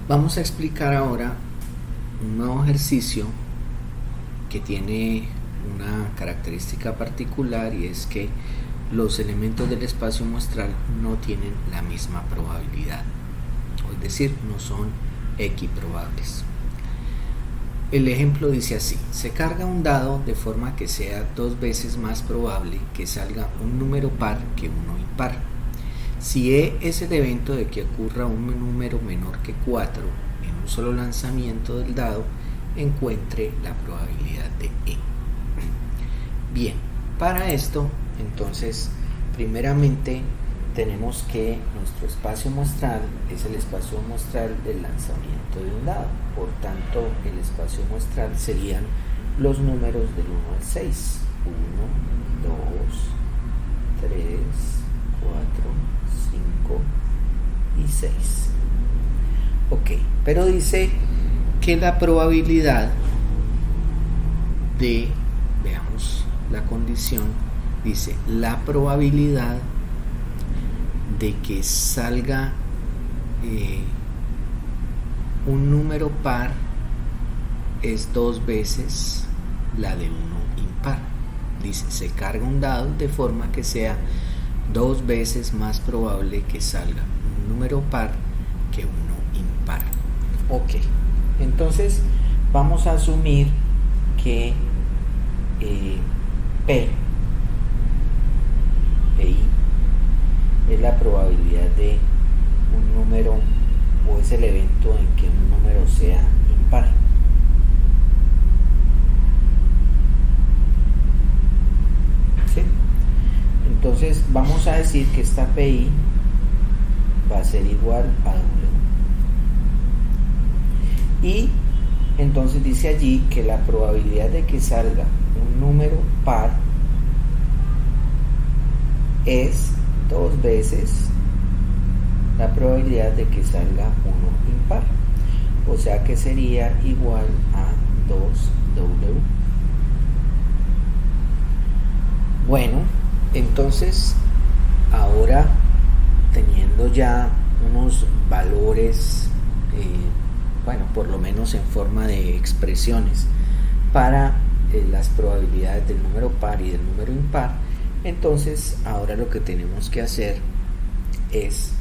Vamos a explicar ahora un nuevo ejercicio que tiene una característica particular, y es que los elementos del espacio muestral no tienen la misma probabilidad, es decir, no son equiprobables. El ejemplo dice así: se carga un dado de forma que sea 2 veces más probable que salga un número par que uno impar. Si E es el evento de que ocurra un número menor que 4 en un solo lanzamiento del dado, encuentre la probabilidad de E. Bien, para esto, entonces, primeramente tenemos que nuestro espacio muestral es el espacio muestral del lanzamiento de un dado. Por tanto, el espacio muestral serían los números del 1 al 6. 1, 2, 3, 4, 5 y 6. Ok, pero dice que la probabilidad de, veamos la condición, dice la probabilidad de que salga un número par es 2 veces la de uno impar. Dice, se carga un dado de forma que sea 2 veces más probable que salga un número par que uno impar. Ok, entonces vamos a asumir que PI es la probabilidad de un número, o es el evento en que un número sea impar. ¿Sí? Entonces vamos a decir que esta PI va a ser igual a W. Y entonces dice allí que la probabilidad de que salga un número par es 2 veces la probabilidad de que salga uno impar, o sea que sería igual a 2W. Bueno, entonces ahora, teniendo ya unos valores, por lo menos en forma de expresiones para las probabilidades del número par y del número impar, entonces ahora lo que tenemos que hacer es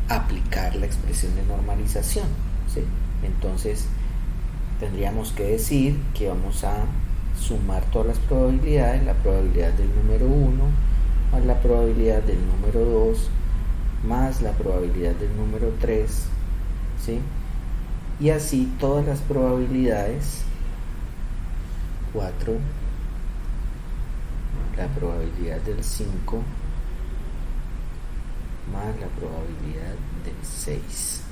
aplicar la expresión de normalización, ¿sí? Entonces tendríamos que decir que vamos a sumar todas las probabilidades: la probabilidad del número 1 más la probabilidad del número 2 más la probabilidad del número 3, ¿sí? Y así todas las probabilidades: 4, la probabilidad del 5 más la probabilidad del 6.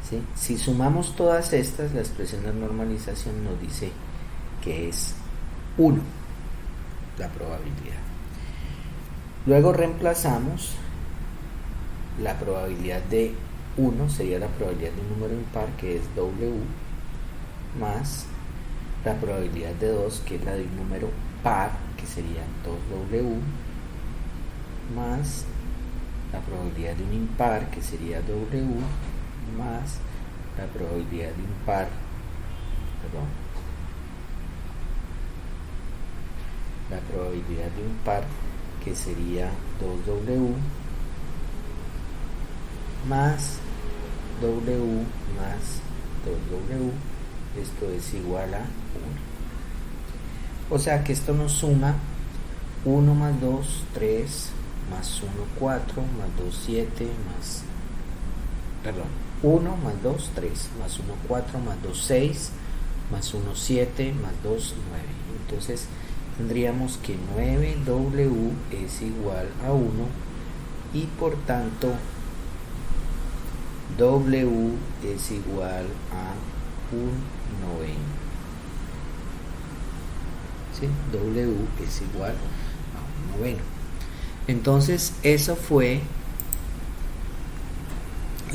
¿Sí? Si sumamos todas estas, la expresión de normalización nos dice que es 1 la probabilidad. Luego reemplazamos la probabilidad de 1, sería la probabilidad de un número impar, que es W, más la probabilidad de 2, que es la de un número par, que sería 2W, más la probabilidad de un impar, que sería W, más la probabilidad de impar, la probabilidad de un par, que sería 2W, más W más 2W. Esto es igual a 1. O sea que esto nos suma 1 más 2, 3, más 1, 4, más 2, 7, 1 más 2, 3, más 1, 4, más 2, 6, más 1, 7, más 2, 9. Entonces tendríamos que 9W es igual a 1, y por tanto W es igual a un noveno. ¿Sí? W es igual a un noveno. Entonces eso fue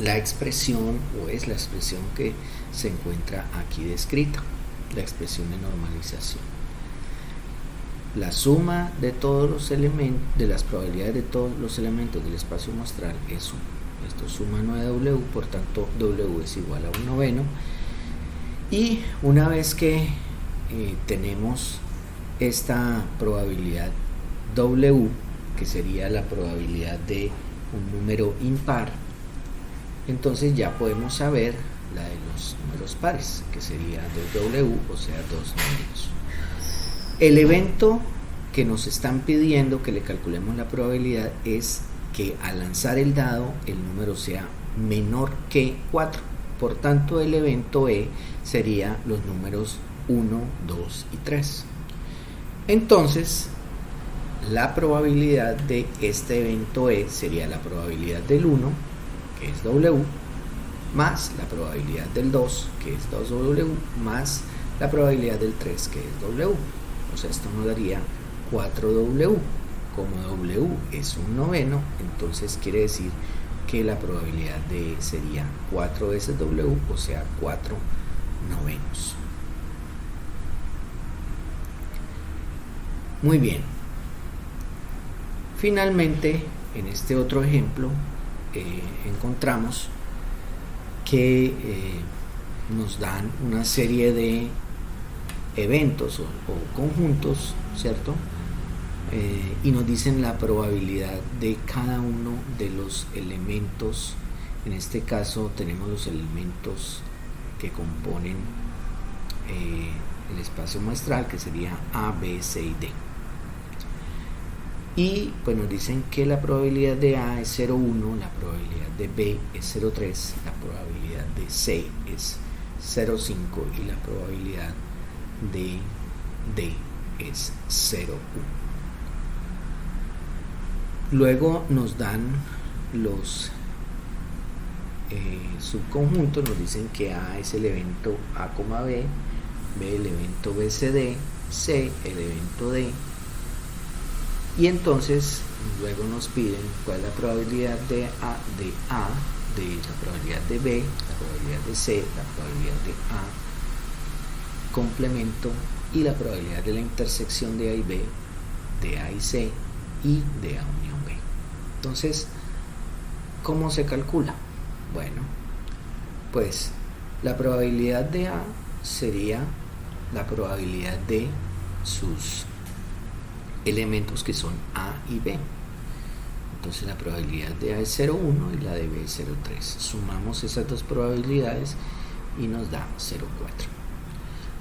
la expresión, o es la expresión que se encuentra aquí descrita, la expresión de normalización. La suma de todos los elementos, de las probabilidades de todos los elementos del espacio muestral es 1. esto suma 9W, por tanto W es igual a 1 noveno. Y una vez que tenemos esta probabilidad W, que sería la probabilidad de un número impar, entonces ya podemos saber la de los números pares, que sería 2W, o sea, 2 novenos. El evento que nos están pidiendo que le calculemos la probabilidad es que al lanzar el dado el número sea menor que 4. Por tanto, el evento E sería los números 1, 2 y 3. Entonces, la probabilidad de este evento E sería la probabilidad del 1, que es W, más la probabilidad del 2, que es 2W, más la probabilidad del 3, que es W. O sea, esto nos daría 4W. Como W es un noveno, entonces quiere decir que la probabilidad de E sería 4 veces W, o sea, 4 novenos. Muy bien. Finalmente, en este otro ejemplo, encontramos que nos dan una serie de eventos o conjuntos, ¿cierto? Y nos dicen la probabilidad de cada uno de los elementos. En este caso tenemos los elementos que componen el espacio muestral, que sería A, B, C y D. Y pues nos dicen que la probabilidad de A es 0,1, la probabilidad de B es 0,3, la probabilidad de C es 0,5 y la probabilidad de D es 0,1. Luego nos dan los subconjuntos, nos dicen que A es el evento A, B, B el evento BCD, C el evento D, y entonces luego nos piden cuál es la probabilidad de A, de la probabilidad de B, la probabilidad de C, la probabilidad de A complemento y la probabilidad de la intersección de A y B, de A y C y de A unión B. Entonces, ¿cómo se calcula? Bueno, pues la probabilidad de A sería la probabilidad de sus elementos que son A y B. Entonces la probabilidad de A es 0,1 y la de B es 0,3. Sumamos esas dos probabilidades y nos da 0,4.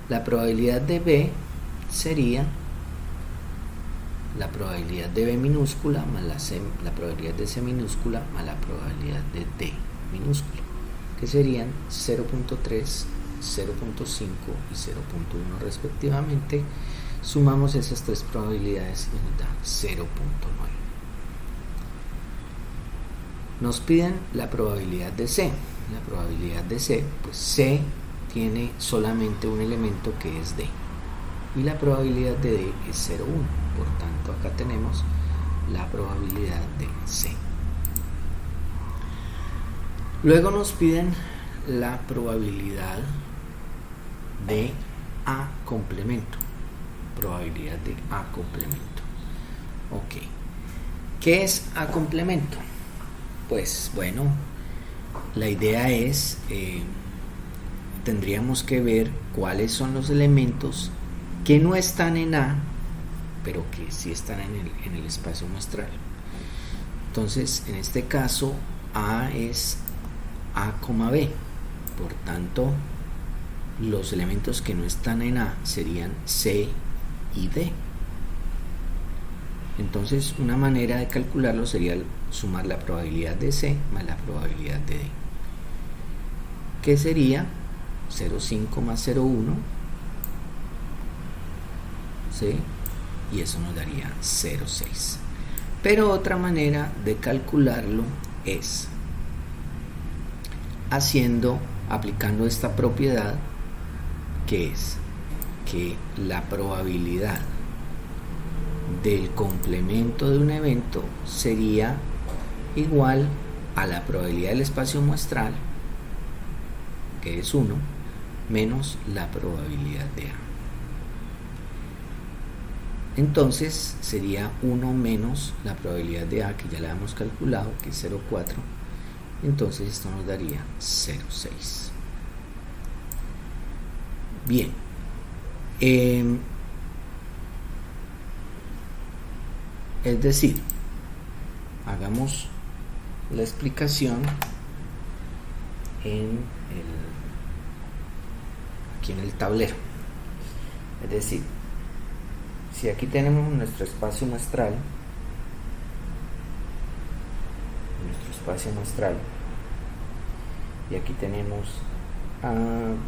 La probabilidad de B sería la probabilidad de B minúscula más la probabilidad de C minúscula más la probabilidad de D minúscula, que serían 0,3, 0,5 y 0,1 respectivamente. Sumamos esas tres probabilidades y nos da 0,9. Nos piden la probabilidad de C. La probabilidad de C, pues C tiene solamente un elemento que es D. Y la probabilidad de D es 0,1. Por tanto, acá tenemos la probabilidad de C. Luego nos piden la probabilidad de A complemento. Probabilidad de A complemento. Ok. ¿Qué es A complemento? Pues bueno, la idea es, tendríamos que ver cuáles son los elementos que no están en A, pero que sí están en el espacio muestral. Entonces, en este caso, A es A, B. Por tanto, los elementos que no están en A serían C y D. Entonces, una manera de calcularlo sería sumar la probabilidad de C más la probabilidad de D, que sería 0,5 más 0,1, ¿sí? Y eso nos daría 0,6. Pero otra manera de calcularlo es aplicando esta propiedad, que es que la probabilidad del complemento de un evento sería igual a la probabilidad del espacio muestral, que es 1, menos la probabilidad de A. Entonces sería 1 menos la probabilidad de A, que ya la hemos calculado, que es 0,4, Entonces esto nos daría 0,6. Bien. Es decir, hagamos la explicación aquí en el tablero. Es decir, si aquí tenemos nuestro espacio muestral, y aquí tenemos A,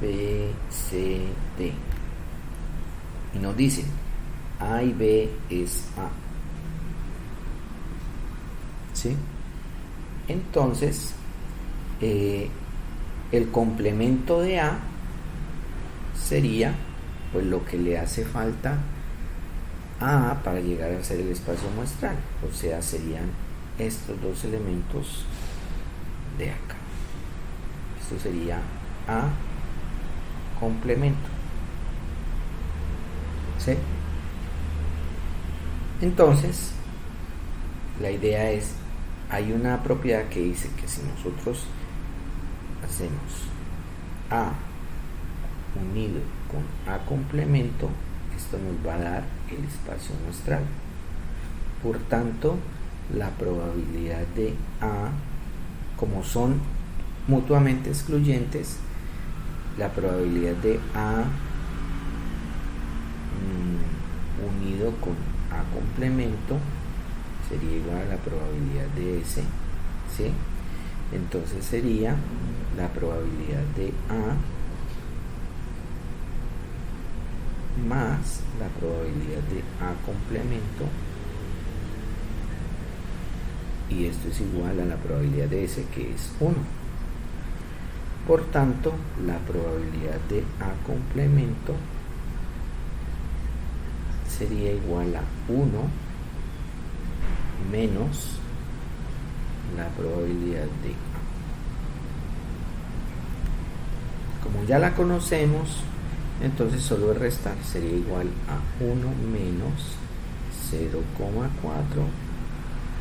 B, C, D, y nos dicen A y B es A, ¿sí? Entonces el complemento de A sería pues lo que le hace falta a A para llegar a ser el espacio muestral, o sea, serían estos dos elementos de acá. Esto sería A complemento, ¿sí? Entonces la idea es, hay una propiedad que dice que si nosotros hacemos A unido con A complemento, esto nos va a dar el espacio muestral. Por tanto, la probabilidad de A, como son mutuamente excluyentes, la probabilidad de A unido con A complemento sería igual a la probabilidad de S, ¿sí? Entonces sería la probabilidad de A más la probabilidad de A complemento, y esto es igual a la probabilidad de S, que es 1. Por tanto, la probabilidad de A complemento sería igual a 1 menos la probabilidad de A. Como ya la conocemos, entonces solo es restar, sería igual a 1 menos 0,4,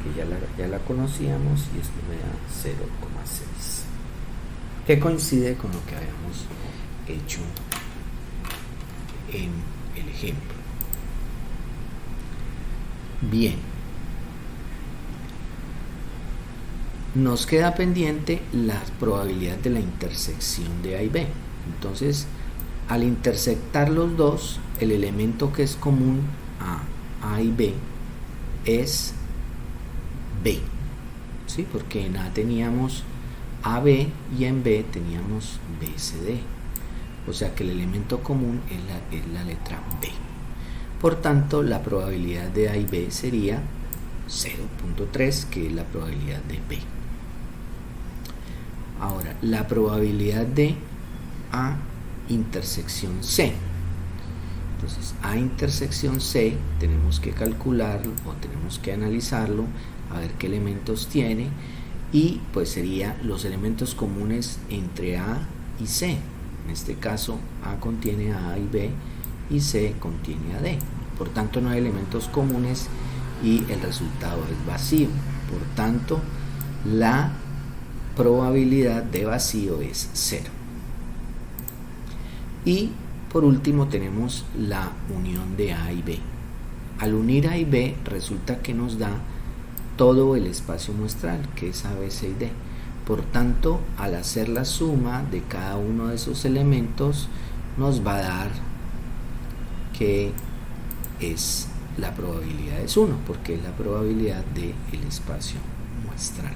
que ya la conocíamos, y esto me da 0,6, que coincide con lo que habíamos hecho en el ejemplo. Bien, nos queda pendiente la probabilidad de la intersección de A y B. Entonces, al intersectar los dos, el elemento que es común a A y B es B, ¿sí? Porque en A teníamos AB y en B teníamos BCD, o sea que el elemento común es la letra B. Por tanto, la probabilidad de A y B sería 0.3, que es la probabilidad de B. Ahora, la probabilidad de A intersección C. Entonces, A intersección C tenemos que calcularlo o tenemos que analizarlo, a ver qué elementos tiene, y pues sería los elementos comunes entre A y C. En este caso, A contiene a A y B y C contiene a D. Por tanto, no hay elementos comunes y el resultado es vacío. Por tanto, la probabilidad de vacío es 0. Y por último tenemos la unión de A y B. Al unir A y B resulta que nos da todo el espacio muestral, que es A, B, C y D. Por tanto, al hacer la suma de cada uno de esos elementos, nos va a dar que la probabilidad es 1, porque es la probabilidad del espacio muestral.